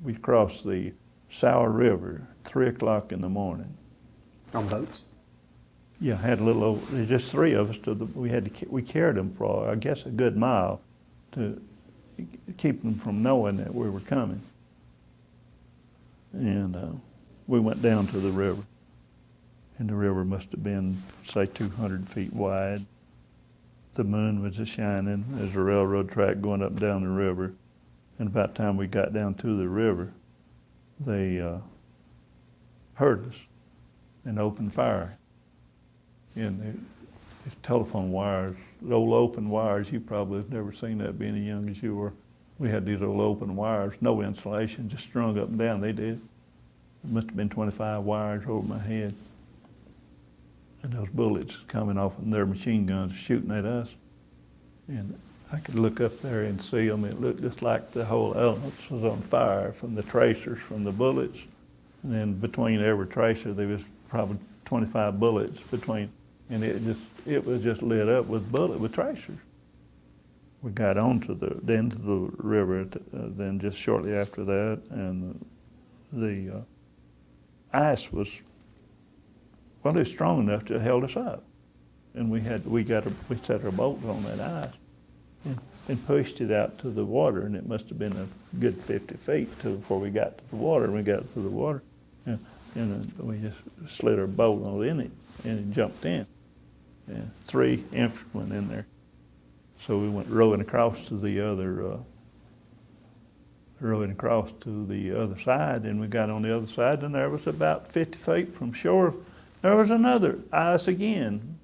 We crossed the Sauer River at 3 o'clock in the morning. On boats? Yeah, had a little over, just three of us. We carried them for, I guess, a good mile to keep them from knowing that we were coming. And we went down to the river. And the river must have been, say, 200 feet wide. The moon was a-shining. There's a railroad track going up and down the river. And about the time we got down to the river, they heard us and opened fire. And the telephone wires, the old open wires, you probably have never seen that being as young as you were. We had these old open wires, no insulation, just strung up and down, they did. It must have been 25 wires over my head. And those bullets coming off of their machine guns shooting at us. And I could look up there and see them. It looked just like the whole elements was on fire from the tracers, from the bullets. And then between every tracer, there was probably 25 bullets between. And it was just lit up with tracers. We got onto the river then just shortly after that, and the ice was, well, it was strong enough to hold us up. And we set our boat on that ice and pushed it out to the water, and it must have been a good 50 feet before we got to the water. And we got to the water, and we just slid our boat on in it, and it jumped in. And 3 infantrymen in there. So we went rowing across to the other side, and we got on the other side, and there was about 50 feet from shore, there was another ice again.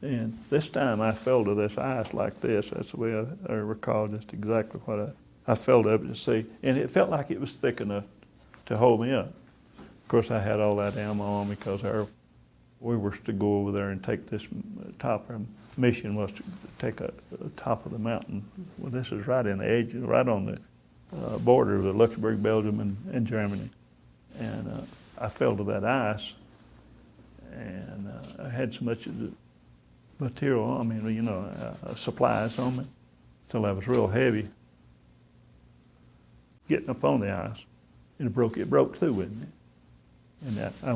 And this time I fell to this ice like this. That's the way I recall just exactly what I fell up to see. And it felt like it was thick enough to hold me up. Of course, I had all that ammo on me because we were to go over there and take this top. Our mission was to take a top of the mountain. Well, this is right in the edge, right on the border of Luxembourg, Belgium, and Germany. And I fell to that ice, and I had so much of the material on me, supplies on me, till I was real heavy. Getting up on the ice, and it broke through with me. And I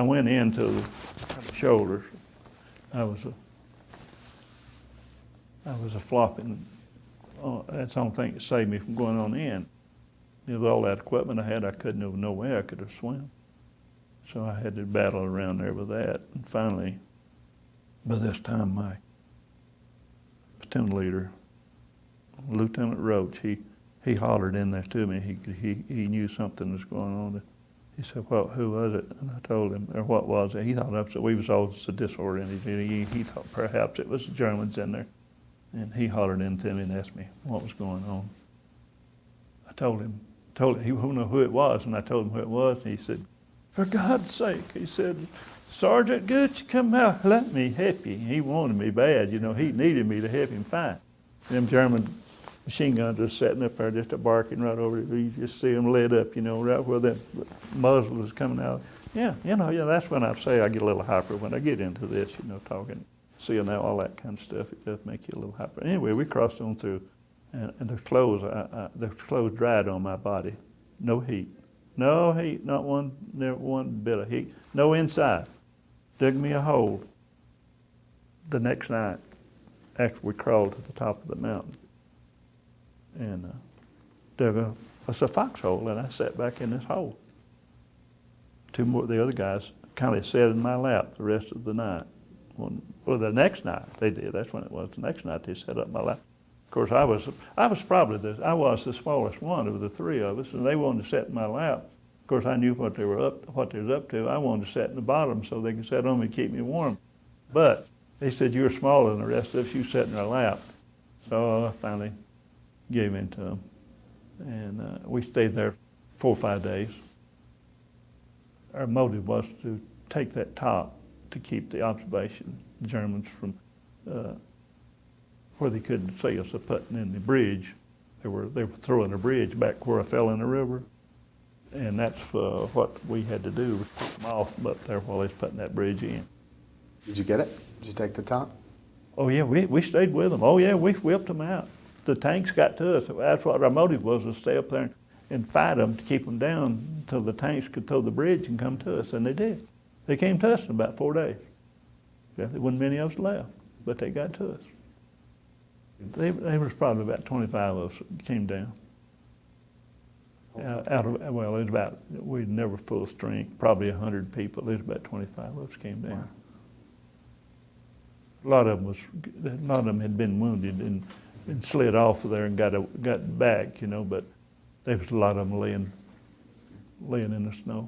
went into the shoulders. I was a flopping. That's the only thing that saved me from going on in. With all that equipment I had, I couldn't no way I could have swum. So I had to battle around there with that. And finally, by this time, my platoon leader, Lieutenant Roach, he hollered in there to me. He knew something was going on. He said, "Well, who was it?" And I told him, or what was it? He thought we was all so disoriented. He thought perhaps it was the Germans in there. And he hollered into me and asked me what was going on. I told him he wouldn't know who it was, and I told him who it was, and he said, "For God's sake," he said, "Sergeant Gooch, come out, let me help you." He wanted me bad, he needed me to help him fight. Them German machine guns just sitting up there, just barking right over it. You just see them lit up, right where that muzzle is coming out. Yeah, that's when I say I get a little hyper when I get into this, talking, seeing all that kind of stuff. It does make you a little hyper. Anyway, we crossed on through, and the clothes dried on my body. No heat, not one bit of heat. No inside. Dug me a hole the next night after we crawled to the top of the mountain. And dug a foxhole, and I sat back in this hole. 2 more of the other guys kind of sat in my lap the rest of the night. Well, the next night they did. That's when it was. The next night they sat up in my lap. Of course, I was the smallest one of the 3 of us, and they wanted to sit in my lap. Of course, I knew what they was up to. I wanted to sit in the bottom so they could sit on me and keep me warm. But they said, "You're smaller than the rest of us. You sit in our lap." So I finally gave in to them. And we stayed there 4 or 5 days. Our motive was to take that top to keep the observation Germans from where they couldn't see us putting in the bridge. They were throwing a bridge back where I fell in the river. And that's what we had to do, was keep them off up there while they was putting that bridge in. Did you get it? Did you take the top? Oh yeah, we stayed with them. Oh yeah, we whipped them out. The tanks got to us. That's what our motive was to stay up there and fight them to keep them down until the tanks could throw the bridge and come to us, and they did. They came to us in about 4 days. Yeah, there wasn't many of us left, but they got to us. There was probably about 25 of us that came down. Well, it was about, we'd never full strength, probably 100 people. There was about 25 of us came down. Wow. A lot of them had been wounded and slid off of there and got back, but there was a lot of them laying in the snow.